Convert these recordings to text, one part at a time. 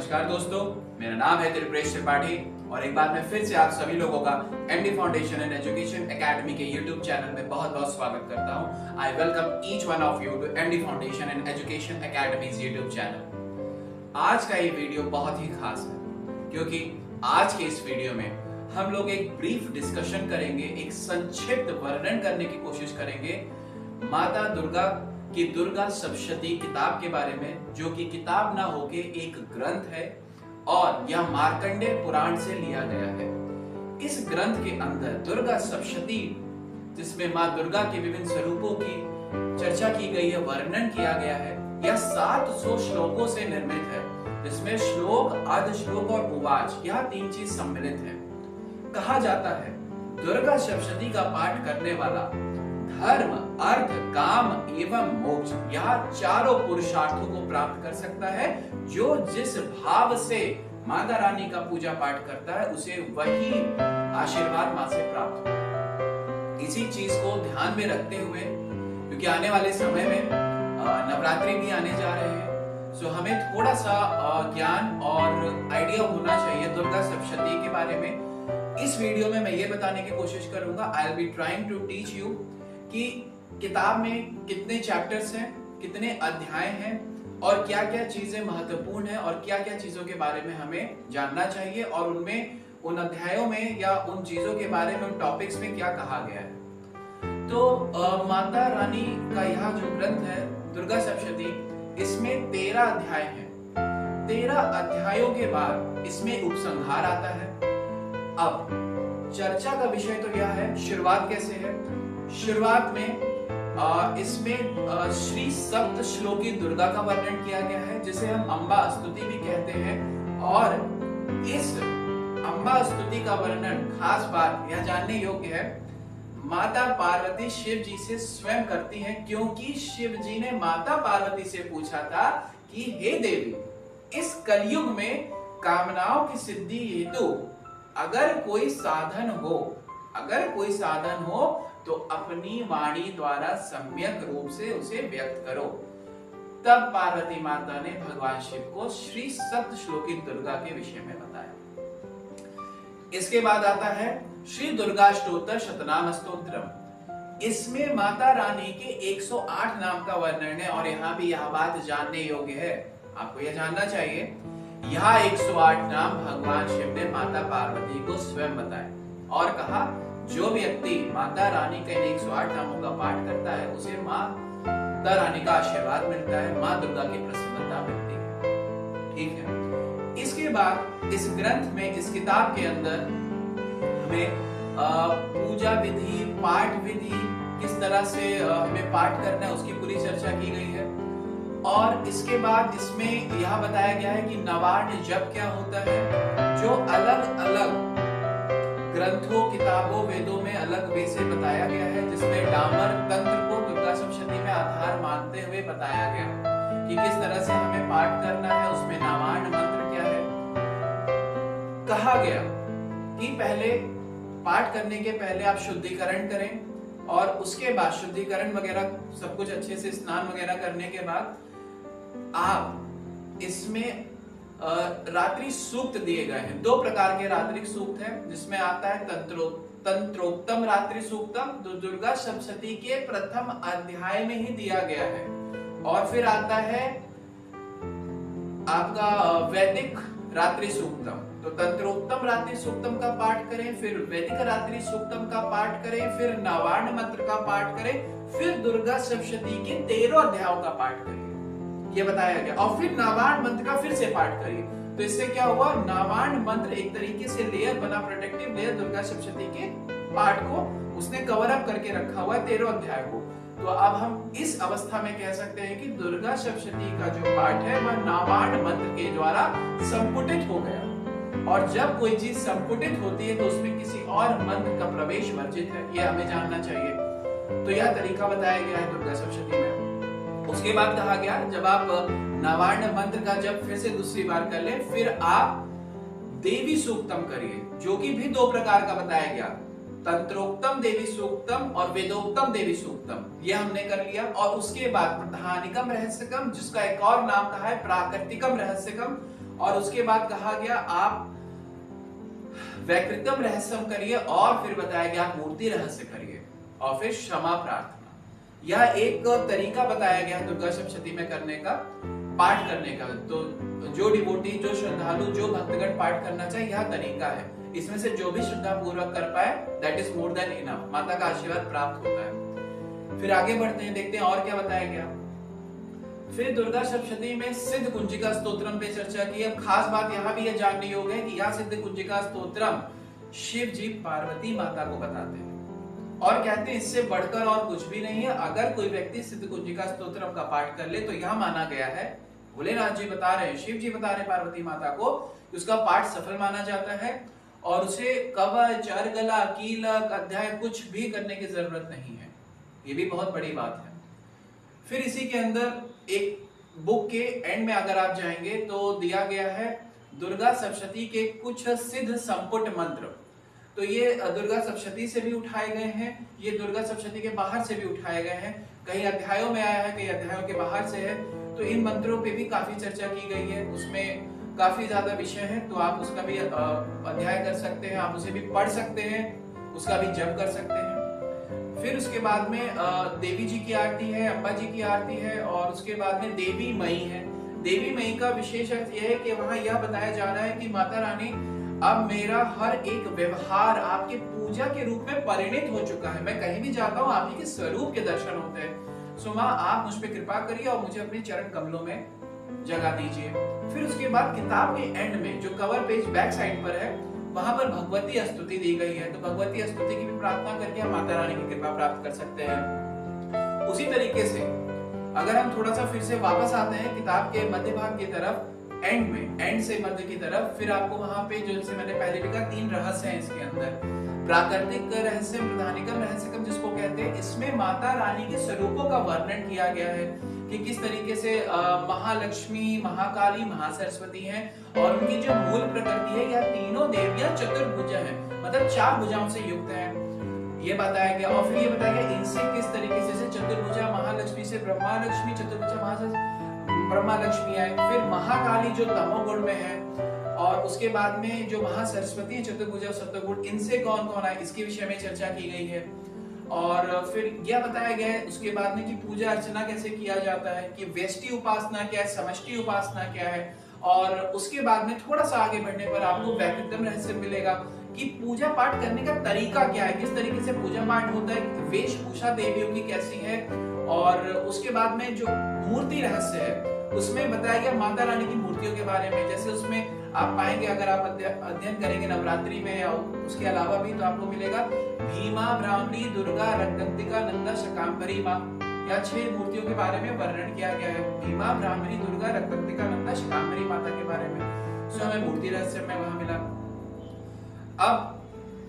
नमस्कार दोस्तों, मेरा नाम है त्रिप्रेश त्रिपाठी और एक बार मैं फिर से आप सभी लोगों का MD foundation and education academy के यूट्यूब चैनल में बहुत बहुत स्वागत करता हूं। I welcome each one of you to MD foundation and education academy's YouTube channel. आज का ये वीडियो बहुत ही खास है क्योंकि आज के इस वीडियो में हम लोग एक ब्रीफ डिस्कशन करेंगे, एक संक्षिप्त वर्णन करने की कोशिश करेंगे माता दुर्गा की दुर्गा सप्तशती किताब के बारे में, जो कि किताब ना होके एक ग्रंथ है और यह मार्कंडेय पुराण से लिया गया है। इस ग्रंथ के अंदर दुर्गा सप्तशती, जिसमें माँ दुर्गा के विभिन्न स्वरूपों की चर्चा की गई है, वर्णन किया गया है, यह 700 श्लोकों से निर्मित है, जिसमें श्लोक, अर्ध श्लोक और उवाच, यह 3 चीज सम्मिलित है। कहा जाता है दुर्गा सप्तशती का पाठ करने वाला धर्म, अर्थ, काम एवं मोक्ष, यह चारों पुरुषार्थों को प्राप्त कर सकता है। जो जिस भाव से माता रानी का पूजा पाठ करता है उसे वही आशीर्वाद मां से प्राप्त होता है। इसी चीज को ध्यान में रखते हुए, क्योंकि आने वाले समय में नवरात्रि भी आने जा रहे हैं, सो हमें थोड़ा सा ज्ञान और आइडिया होना चाहिए दुर्गा सप्तशती के बारे में। इस वीडियो में मैं ये बताने की कोशिश करूंगा, I will be trying to teach you कि किताब में कितने चैप्टर्स हैं, कितने अध्याय हैं और क्या क्या चीजें महत्वपूर्ण हैं और क्या क्या चीजों के बारे में हमें जानना चाहिए और उनमें, उन अध्यायों में या उन चीजों के बारे में, उन टॉपिक्स में क्या कहा गया है। तो माता रानी का यह जो ग्रंथ है दुर्गा सप्तशती, इसमें 13 अध्याय हैं। 13 अध्यायों के बाद इसमें उपसंहार आता है। अब चर्चा का विषय तो यह है, शुरुआत कैसे है। शुरुआत में इसमें श्री सप्त श्लोकी दुर्गा का वर्णन किया गया है, जिसे हम अम्बा स्तुति भी कहते हैं। और इस अम्बा स्तुति का वर्णन, खास बात यह जानने योग्य है, माता पार्वती शिव जी से स्वयं करती हैं, क्योंकि शिव जी ने माता पार्वती से पूछा था कि हे देवी, इस कलयुग में कामनाओं की सिद्धि हेतु अगर कोई साधन हो तो अपनी वाणी द्वारा सम्यक रूप से उसे व्यक्त करो। तब पार्वती माता ने भगवान शिव को श्री सप्त श्लोकी दुर्गा के विषय में बताया। इसके बाद आता है श्री दुर्गा स्तोत्र शतनाम स्तोत्रम। इसमें माता रानी के 108 नाम का वर्णन है और यहाँ भी यह बात जानने योग्य है, आपको यह जानना चाहिए, यह 108 नाम भगवान शिव ने माता पार्वती को स्वयं बताए और कहा जो व्यक्ति माता रानी के 108 नामों का पाठ करता है उसे माता रानी का आशीर्वाद मिलता है, माँ दुर्गा की प्रसन्नता मिलती है। ठीक है। इसके बाद इस ग्रंथ में, इस किताब के अंदर हमें पूजा विधि, पाठ विधि, किस तरह से हमें पाठ करना है उसकी पूरी चर्चा की गई है। और इसके बाद इसमें यह बताया गया है कि नवार्ण जप क्या होता है, जो अलग अलग ग्रंथों, किताबों, वेदों में अलग वे से बताया गया है, जिसमें डामर तंत्र को दुर्गा सप्तशती में आधार मानते हुए बताया गया कि किस तरह से हमें पाठ करना है, उसमें नवार्ण मंत्र क्या है। कहा गया कि पहले पाठ करने के पहले आप शुद्धिकरण करें और उसके बाद शुद्धिकरण वगैरह सब कुछ अच्छे से स्नान वगैरह करने के बाद आप इसमें रात्रि सूक्त दिए गए हैं। 2 प्रकार के रात्रि सूक्त हैं, जिसमें आता है तंत्रोक्तम रात्रि सूक्तम, जो दुर्गा सप्तशती के प्रथम अध्याय में ही दिया गया है। और फिर आता है आपका वैदिक रात्रि सूक्तम। तो तंत्रोक्तम रात्रि सूक्तम का पाठ करें, फिर वैदिक रात्रि सूक्तम का पाठ करें, फिर नवार्ण मंत्र का पाठ करें, फिर दुर्गा सप्तशती के 13 अध्यायों का पाठ करें, ये बताया गया। और फिर नवार्ण मंत्र का फिर से पाठ करिए। तो इससे क्या हुआ, नवार्ण मंत्र एक तरीके से लेयर बना, प्रोटेक्टिव लेयर दुर्गा सप्तशती के पाठ को उसने कवर अप करके रखा हुआ है 13 अध्याय को। तो अब हम इस अवस्था में कह सकते हैं कि दुर्गा सप्तशती का जो पाठ है वह नवार्ण मंत्र के द्वारा संपुटित हो गया। और जब कोई चीज संपुटित होती है तो उसमें किसी और मंत्र का प्रवेश वर्जित है, यह हमें जानना चाहिए। तो यह तरीका बताया गया है दुर्गा सप्तशती में। उसके बाद कहा गया, जब आप नवार्ण मंत्र का जब फिर से दूसरी बार कर ले, फिर आप देवी सूक्तम करिए, जो कि भी 2 प्रकार का बताया गया, तंत्रोक्तम देवी सूक्तम और वेदोक्तम देवी सूक्तम, ये हमने कर लिया। और उसके बाद प्रधानिकम रहस्यकम, जिसका एक और नाम कहा है प्राकृतिकम रहस्यकम, और उसके बाद कहा गया आप वैकृतम रहस्यम करिए, और फिर बताया गया मूर्ति रहस्य करिए, और फिर क्षमा प्रार्थना। यह एक तरीका बताया गया दुर्गा सप्तशती में करने का, पाठ करने का। तो जो डिवोटी, जो श्रद्धालु, जो भक्तगण पाठ करना चाहिए, यह तरीका है। इसमें से जो भी श्रद्धा पूर्वक कर पाए, that is more than enough, माता का आशीर्वाद प्राप्त होता है। फिर आगे बढ़ते हैं, देखते हैं और क्या बताया गया। फिर दुर्गा सप्तशती में सिद्ध कुंजिका स्तोत्रम पे चर्चा की। अब खास बात यहाँ भी यह जाननी होगी कि यह सिद्ध कुंजिका स्तोत्रम शिव जी पार्वती माता को बताते हैं और कहते हैं इससे बढ़कर और कुछ भी नहीं है। अगर कोई व्यक्ति सिद्ध कुंजिका स्तोत्रम का पाठ कर ले तो यह माना गया है, भोलेनाथ जी बता रहे हैं, शिव जी बता रहे हैं पार्वती माता को, उसका पाठ सफल माना जाता है और उसे कवच, अर्गला, कीलक, अध्याय कुछ भी करने की जरूरत नहीं है। ये भी बहुत बड़ी बात है। फिर इसी के अंदर एक बुक के एंड में अगर आप जाएंगे तो दिया गया है दुर्गा सप्तशती के कुछ सिद्ध संपुट मंत्र। तो ये दुर्गा सप्तशती से भी उठाए गए हैं, ये दुर्गा सप्तशती के बाहर से भी उठाए गए हैं, कई अध्यायों में आया है, कई अध्यायों के बाहर से है। तो इन मंत्रों पे भी काफी चर्चा की गई है, उसमें काफी ज्यादा विषय है, तो आप उसका भी अध्याय कर सकते हैं, आप उसे भी पढ़ सकते हैं, उसका भी जप कर सकते हैं। फिर उसके बाद में देवी जी की आरती है, अम्बा जी की आरती है, और उसके बाद में देवी मई है। देवी मई का विशेष अर्थ यह है कि वहां यह बताया जा रहा है कि माता रानी अब मेरा हर एक व्यवहार आपके पूजा के रूप में परिणित हो चुका है, मैं कहीं भी जाता हूँ आप ही के स्वरूप के दर्शन होते हैं। सो माँ आप मुझ पर कृपा करिए और मुझे अपने चरण कमलों में जगह दीजिए। फिर उसके बाद किताब के एंड में जो कवर पेज बैक साइड पर है वहां पर भगवती स्तुति दी गई है, तो भगवती स्तुति की भी प्रार्थना करके हम माता रानी की कृपा प्राप्त कर सकते हैं। उसी तरीके से अगर हम थोड़ा सा फिर से वापस आते हैं किताब के मध्य भाग की तरफ, एंड में, एंड से मध्य की तरफ, फिर आपको वहां पे जो जैसे मैंने पहले लिखा 3 रहस्य हैं इसके अंदर। प्राकृतिक रहस्य, प्रधानिकम रहस्यकम जिसको कहते हैं, इसमें माता रानी के स्वरूपों का वर्णन किया गया है कि किस तरीके से महालक्ष्मी, महाकाली, महासरस्वती हैं और उनकी जो मूल प्रकृति है यह तीनों देवियां चतुर्भुजा हैं, मतलब 4 भुजाओं से युक्त हैं, ये बताया गया। और फिर ये बताया गया इनसे किस तरीके से चतुर्भुजा महालक्ष्मी से ब्रह्मा लक्ष्मी, चतुर्भुजा ब्रह्मा लक्ष्मी है। फिर महाकाली जो तमोगुण में है, और उसके बाद में जो महासरस्वती है चतुर्भुजा सत्वगुण, इनसे कौन कौन है इसके विषय में चर्चा की गई है। और फिर यह बताया गया है उसके बाद में कि पूजा अर्चना कैसे किया जाता है, कि व्यष्टि उपासना क्या है, समष्टि उपासना क्या है। और उसके बाद में थोड़ा सा आगे बढ़ने पर आपको वैकृतम रहस्य मिलेगा कि पूजा पाठ करने का तरीका क्या है, किस तरीके से पूजा पाठ होता है, वेशभूषा देवियों की कैसी है। और उसके बाद में जो मूर्ति रहस्य है उसमें बताया गया माता रानी की मूर्तियों के बारे में। जैसे उसमें आप पाएंगे अगर आप अध्ययन करेंगे नवरात्रि में या उसके अलावा भी, तो आपको मिलेगा भीमा, भ्रामरी, दुर्गा, रक्तंतिका, नंदा, शकांबरी माँ, या 6 मूर्तियों के बारे में वर्णन किया गया है। भीमा, भ्रामरी, दुर्गा, रक्तंतिका, नंदा, शकांबरी माता के बारे में। सो हमें मूर्ति रहस्य में वहां मिला। अब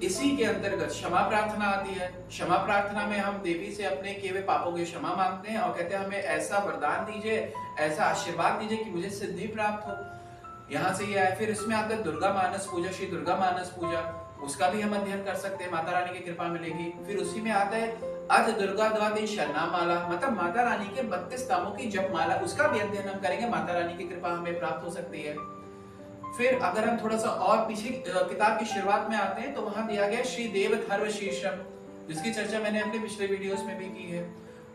इसी के अंतर्गत क्षमा प्रार्थना आती है। क्षमा प्रार्थना में हम देवी से अपने किए हुए पापों की क्षमा मांगते हैं और कहते हैं हमें ऐसा वरदान दीजिए, ऐसा आशीर्वाद दीजिए कि मुझे सिद्धि प्राप्त हो। यहाँ से ये आए। फिर इसमें आता है दुर्गा मानस पूजा, श्री दुर्गा मानस पूजा, उसका भी हम अध्ययन कर सकते हैं, माता रानी की कृपा मिलेगी। फिर उसी में आता है अध दुर्गा द्वादश शरणामाला, मतलब माता रानी के 32 नामों की जपमाला, उसका भी अध्ययन हम करेंगे, माता रानी की कृपा हमें प्राप्त हो सकती है। फिर अगर हम थोड़ा सा और पीछे किताब की शुरुआत में आते हैं तो वहां दिया गया श्री देव अथर्व शीर्षम, जिसकी चर्चा मैंने अपने पिछले वीडियोस में भी की है।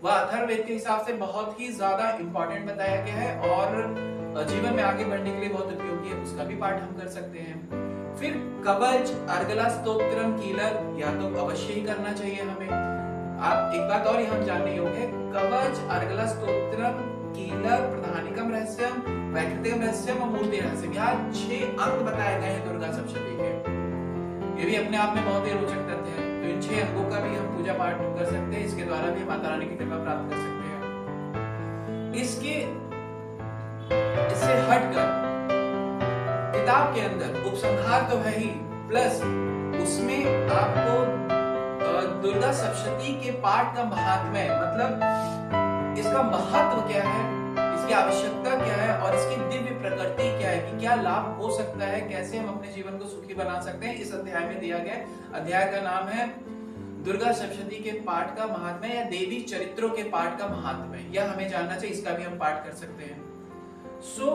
वह अथर्ववेद के हिसाब से बहुत ही ज्यादा इंपॉर्टेंट बताया गया है और जीवन में आगे बढ़ने के लिए बहुत उपयोगी है, उसका भी पाठ हम कर सकते हैं। फिर कवच, अर्गला स्तोत्रम, कीलक, या तो अवश्य ही करना चाहिए हमें। आप एक बात और हम जानने योग्य है, कवच, अर्गला स्तोत्रम, कीलक, प्रधानिकम रहस्यम, वैकृतिकम रहस्यम और मूर्ति रहस्यम, यहाँ 6 अंग बताए गए हैं दुर्गा सप्तशती के। ये भी अपने आप में बहुत ही रोचक तथ्य है। तो इन 6 अंगों का भी हम पूजा पाठ कर सकते हैं, इसके द्वारा भी माता रानी की कृपा प्राप्त कर सकते हैं। इससे हटकर किताब के अंदर उपसंहार तो है ही, प्लस उसमें आपको दुर्गा सप्तशती के पाठ का महात्म्य, मतलब इसका महत्व क्या है, इसकी आवश्यकता क्या है और इसकी दिव्य प्रकृति क्या है, कि क्या लाभ हो सकता है, कैसे हम अपने जीवन को सुखी बना सकते हैं, इस अध्याय में दिया गया। अध्याय का नाम है दुर्गा सप्तशती के पाठ का महात्म्य या देवी चरित्रों के पाठ का महात्म्य, यह हमें जानना चाहिए, इसका भी हम पाठ कर सकते हैं। सो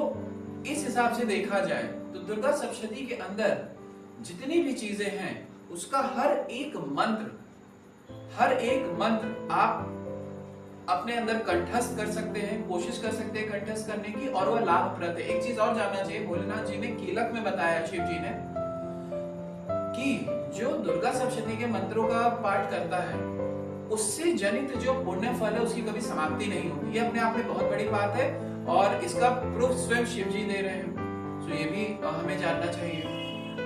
इस हिसाब से देखा जाए तो दुर्गा सप्तशती के अंदर जितनी भी चीजें हैं उसका हर एक मंत्र आप अपने अंदर कंठस्थ कर सकते हैं, कोशिश कर सकते हैं कंठस्थ करने की, और वह लाभप्रद है। एक चीज और जानना चाहिए, भोलेनाथ जी ने कीलक में बताया, शिव जी ने, कि जो दुर्गा सप्तशती के मंत्रों का पाठ करता है उससे जनित जो पुण्य फल है उसकी कभी समाप्ति नहीं होती। ये अपने आप में बहुत बड़ी बात है और इसका प्रूफ स्वयं शिव जी दे रहे हैं, तो ये भी हमें जानना चाहिए।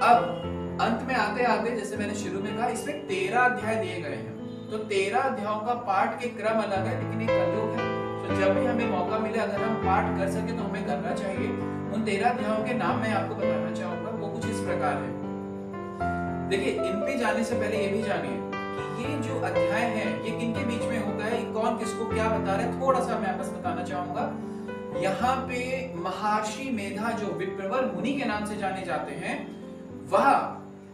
अब अंत में आते आते, जैसे मैंने शुरू में कहा, इसमें 13 अध्याय दिए गए हैं, तो 13 अध्यायों का पाठ के क्रम अलग है, लेकिन एक कलयुग है, तो जब भी हमें मौका मिले अगर हम पाठ कर सके तो हमें करना चाहिए। उन 13 अध्यायों के नाम मैं आपको बताना चाहूंगा, वो कुछ इस प्रकार है। देखिए, इन पे जाने से पहले ये भी जानिए कि ये जो अध्याय है ये किनके बीच में होता है, कौन किसको क्या बता रहे हैं, थोड़ा सा मैं बस बताना चाहूंगा। यहाँ पे महर्षि मेधा, जो विप्रवर मुनि के नाम से जाने जाते हैं, वह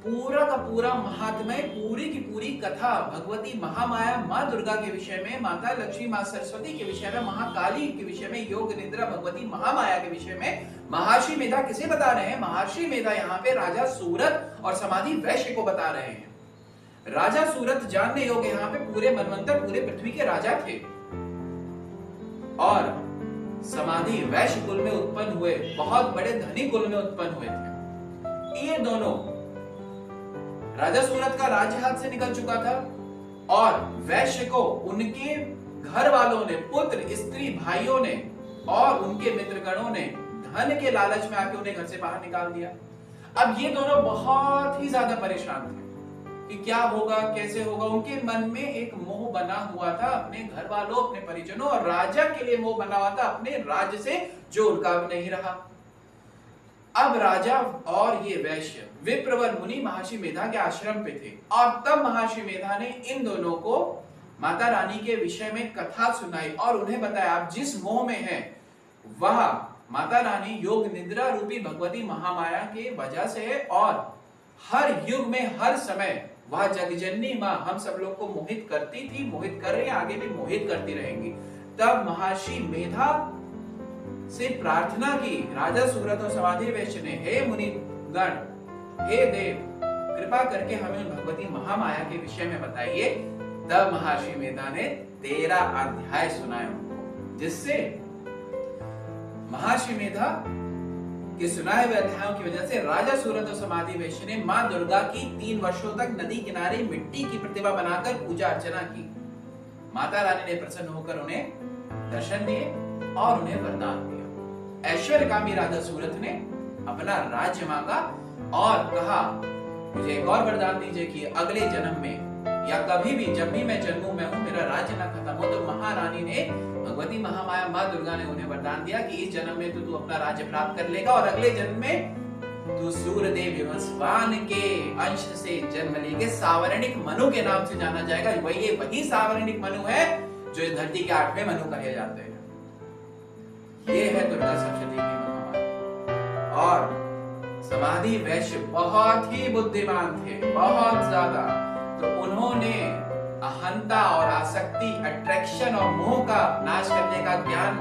पूरा का पूरा महात्म्य, पूरी की पूरी कथा भगवती महामाया माँ दुर्गा के विषय में, माता लक्ष्मी, माँ सरस्वती के विषय में, महाकाली के विषय में, योग निद्रा भगवती महामाया के विषय में महर्षि मेधा किसे बता रहे हैं? महर्षि मेधा यहाँ पे राजा सूरत और समाधि वैश्य को बता रहे हैं। राजा सूरत जानने योग्य यहाँ पे पूरे मनवंतर, पूरे पृथ्वी के राजा थे, और समाधि वैश्य कुल में उत्पन्न हुए, बहुत बड़े धनी कुल में उत्पन्न हुए थे। ये दोनों, राजा सूरत का राज्य हाथ से निकल चुका था और वैश्य को उनके घर वालों ने, पुत्र, स्त्री, भाइयों ने और उनके मित्रगणों ने धन के लालच में आके उन्हें घर से बाहर निकाल दिया। अब ये दोनों बहुत ही ज्यादा परेशान थे कि क्या होगा, कैसे होगा। उनके मन में एक मोह बना हुआ था अपने घर वालों, अपने परिजनों और राजा के लिए मोह बना हुआ था अपने राज्य से, जो उनका अब नहीं रहा। अब राजा और ये वैश्य विप्रवर मुनि महर्षि मेधा के आश्रम पे थे, और तब महर्षि मेधा ने इन दोनों को माता रानी के विषय में कथा सुनाई और उन्हें बताया, आप जिस मोह में हैं वह माता रानी योग निद्रा रूपी भगवती महामाया के वजह से है, और हर युग में, हर समय वह जगजननी माँ हम सब लोग को मोहित करती थी, मोहित कर रही है, आगे भी मोहित करती रहेंगी। तब महर्षि मेधा से प्रार्थना की राजा सूरत और समाधि वैश्य ने, हे मुनि गण, हे देव, कृपा करके हमें भगवती महामाया के विषय में बताइए। तब महर्षि मेधा ने 13 अध्याय सुनाए उनको, जिससे महर्षि मेधा के सुनाए हुए अध्यायों की वजह से राजा सूरत और समाधि वैश्य ने मां दुर्गा की 3 वर्षों तक नदी किनारे मिट्टी की प्रतिमा बनाकर पूजा अर्चना की। माता रानी ने प्रसन्न होकर उन्हें दर्शन दिए और उन्हें वरदान दिया। ऐश्वर्यकामी राजा सूरत ने अपना राज्य मांगा और कहा, मुझे एक और वरदान दीजिए कि अगले जन्म में या कभी भी, जब भी मैं जन्मूं, मैं हूं, मेरा राज्य ना खत्म हो। तो महारानी ने, भगवती महामाया मां दुर्गा ने उन्हें वरदान दिया कि इस जन्म में तो तू अपना राज्य प्राप्त कर लेगा और अगले जन्म में तू सूर्यदेव विवस्वान के अंश से जन्म लेके सावर्णिक मनु के नाम से जाना जाएगा। वही सावर्णिक मनु है जो इस धरती के 8वें मनु कहे जाते हैं। ये है दुर्गा सप्तशती की महामाया। और समाधि वैश्य बहुत ही बुद्धिमान थे, बहुत ज्यादा। तो उन्होंने अहंता और आसक्ति, अट्रैक्शन और मोह का नाश करने का ज्ञान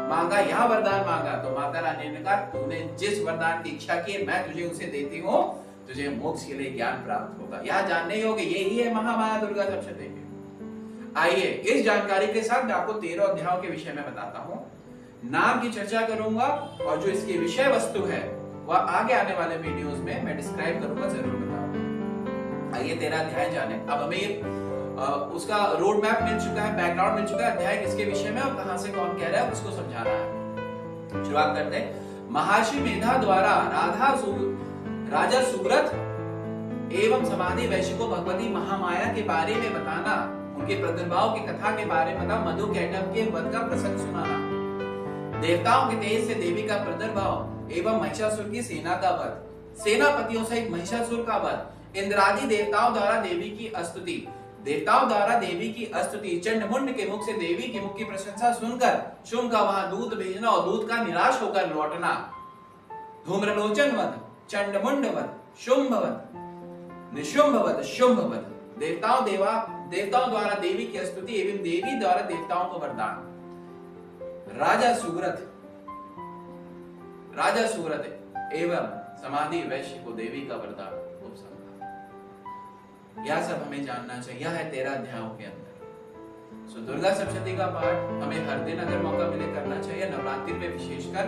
मांगा, यह वरदान मांगा। तो माता रानी ने कहा, तूने जिस वरदान की इच्छा की मैं तुझे उसे देती हूँ, तुझे मोक्ष के लिए ज्ञान प्राप्त होगा। यह जानने योग्य यही है महामाया दुर्गा सप्तशती। आइए इस जानकारी के साथ मैं आपको 13 अध्यायों के विषय में बताता हूँ, नाम की चर्चा करूंगा और जो इसकी विषय वस्तु है वह आगे आने वाले वीडियोस में मैं डिस्क्राइब करूंगा, जरूर बताऊंगा। आइए 13 अध्याय जाने। अब हमें उसका रोड मैप मिल चुका है, बैकग्राउंड मिल चुका है, अध्याय किसके विषय में और कहां से कौन कह रहा है उसको समझाना है। शुरुआत करते हैं। महर्षि मेधा द्वारा राजा सूरत एवं समाधि वैश्य को भगवती महामाया के बारे में बताना, उनके प्रादुर्भाव की कथा के बारे में बताना, मधु कैटभ के वध का प्रसंग सुनाना, देवताओं के तेज से देवी का प्रादुर्भाव एवं महिषासुर की सेना का वध, सेनापतियों सहित महिषासुर का वध, इंद्रादि देवताओं द्वारा देवी की स्तुति, देवताओं द्वारा देवी की स्तुति, चंडमुंड के मुख से देवी के मुख की प्रशंसा सुनकर शुंभ का वहां दूत भेजना और दूत का निराश होकर लौटना, धूम्रलोचन वध, चंडमुंड वध, शुंभ वध, निशुंभ वध, शुंभ वध, देवताओं द्वारा देवी की स्तुति एवं देवी द्वारा देवताओं को वरदान। राजा सूरत एवं समाधि वैश्य को देवी का वरदान उपसंहार। यह सब हमें जानना चाहिए। यह है 13 अध्यायों के अंदर। सो दुर्गा सप्तशती का पाठ हमें हर दिन अगर मौका मिले करना चाहिए। नवरात्रि में विशेषकर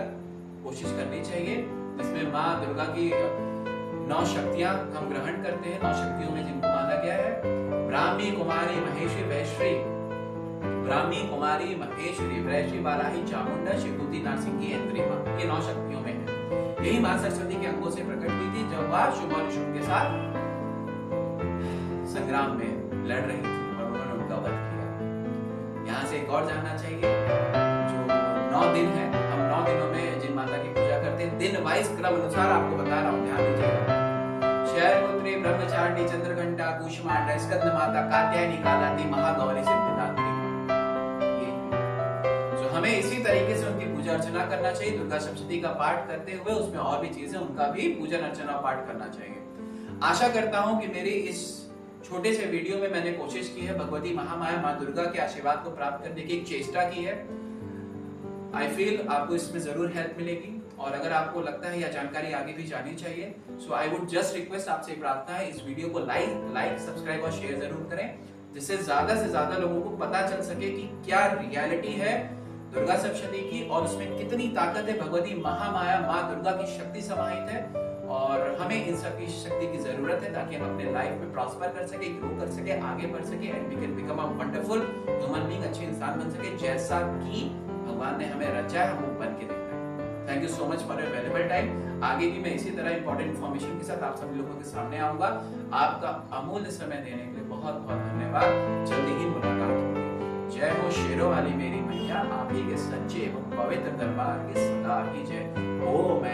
कोशिश करनी चाहिए, जिसमें माँ दुर्गा की 9 शक्तियां हम ग्रहण करते हैं। 9 शक्तियों में जिनको माना गया है ब्राह्मी कुमारी महेश्वरी वैश्वी, ब्राह्मी कुमारी महेश्वरी वैश्वी वाराही चामुंडा शिवदूती नारसिंगी इंद्री माँ, ये 9 शक्तियों में है। यही माँ सरस्वती के अंगों से प्रकट हुई थी जब वह शुभ और शुभ के साथ संग्राम में लड़ रही थी और उन्होंने उनका वध किया। यहाँ से एक और जानना चाहिए, जो 9 दिन है, हम 9 दिनों में जिन माता की पूजा करते हैं, दिन वाइज क्रम अनुसार आपको बता रहा हूँ, ध्यान दीजिएगा। शैलपुत्री, ब्रह्मचारिणी, चंद्रघंटा, कूष्मांडा, स्कंद माता, कात्यायनी, कालाती, महागौरी, सिद्धिदात्री। तो हमें इसी तरीके से उनकी पूजा अर्चना करना चाहिए। दुर्गा सप्तशती का पाठ करते हुए उसमें और भी चीजें, उनका भी पूजन अर्चना पाठ करना चाहिए। आशा करता हूं कि मेरी इस छोटे से वीडियो में मैंने कोशिश की है भगवती महामाया माँ दुर्गा के आशीर्वाद को प्राप्त करने की एक चेष्टा की है। आई फील आपको इसमें जरूर हेल्प मिलेगी, और अगर आपको लगता है यह जानकारी आगे भी जानी चाहिए, सो आई वुड जस्ट रिक्वेस्ट, आपसे प्रार्थना है, इस वीडियो को लाइक सब्सक्राइब और शेयर जरूर करें, जिससे ज्यादा से ज्यादा लोगों को पता चल सके कि क्या रियलिटी है दुर्गा सप्तशती की, और उसमें कितनी ताकत है। भगवती महामाया माँ दुर्गा की शक्ति समाहित है, और हमें इन सब की शक्ति की जरूरत है ताकि हम अपने लाइफ में प्रॉस्पर कर सके, ग्रो कर सके, आगे बढ़ सके, and we can become a wonderful human being, अच्छे इंसान बन सके, जैसा कि भगवान ने हमें रचा है, हम वो बन के दिखते हैं। Thank you so much for your valuable time. आगे भी मैं इसी तरह इंपॉर्टेंट इन्फॉर्मेशन के साथ आप सभी लोगों के सामने आऊंगा। आपका अमूल्य समय देने के लिए बहुत बहुत धन्यवाद। जल्दी ही मुलाकात होगी। जय हो शेरों वाली मेरी मैया, आप ही के सच्चे एवं पवित्र दरबार की सदा ही जय। ओम